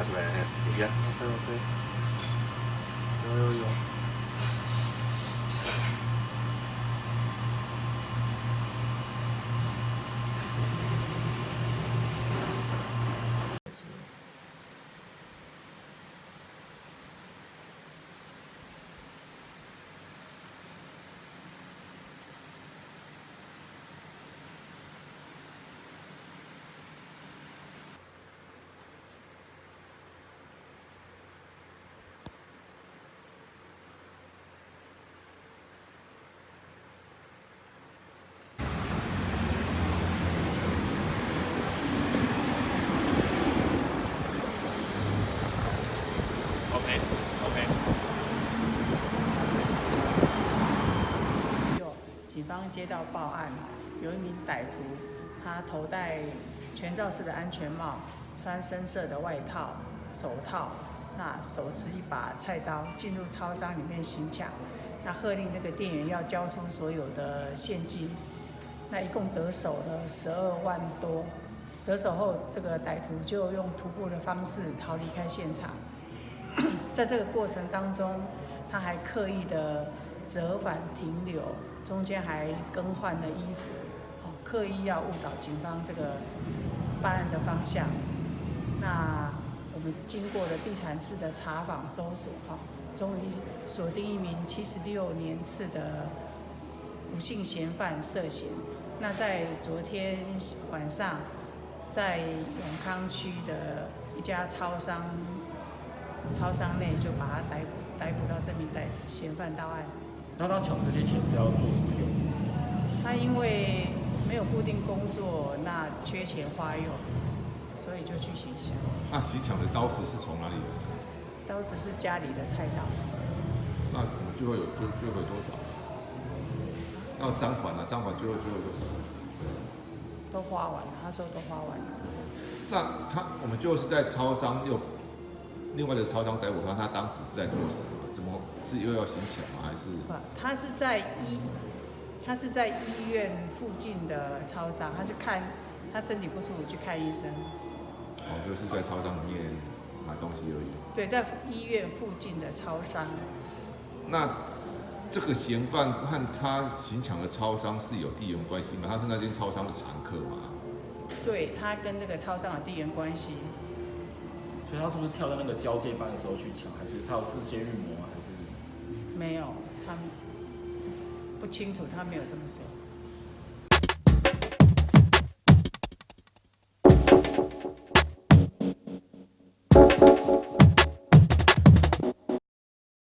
出来，有，OK，有。警方接到报案，有一名歹徒，他头戴全罩式的安全帽，穿深色的外套、手套，那手持一把菜刀进入超商里面行抢，那喝令那个店员要交出所有的现金，那一共得手了12万多。得手后，这个歹徒就用徒步的方式逃离开现场。在这个过程当中，他还刻意的折返停留，中间还更换了衣服，刻意要误导警方这个办案的方向。那我们经过了地毯式的查访搜索，终于锁定一名76年次的吴姓嫌犯涉嫌。那在昨天晚上，在永康区的一家超商内就把他逮捕到这名嫌犯到案。那他抢这些钱是要做什么用？他因为没有固定工作，那缺钱花用，所以就去行抢。那行抢的刀子是从哪里来？刀子是家里的菜刀。那我们最后有多少？那赃款呢？赃款最后多少？都花完了，他说都花完了。那我们就是在超商又另外的超商逮捕他当时是在做什么？怎么是又要行抢吗？还是？他是在医院附近的超商，他去看他身体不舒服去看医生。就是在超商里面买东西而已。对，在医院附近的超商。那这个嫌犯和他行抢的超商是有地缘关系吗？他是那间超商的常客吗？对，他跟那个超商有地缘关系。所以他是不是跳在那个交界班的时候去抢，还是他有事先预谋，还是？没有，他不清楚，他没有这么说。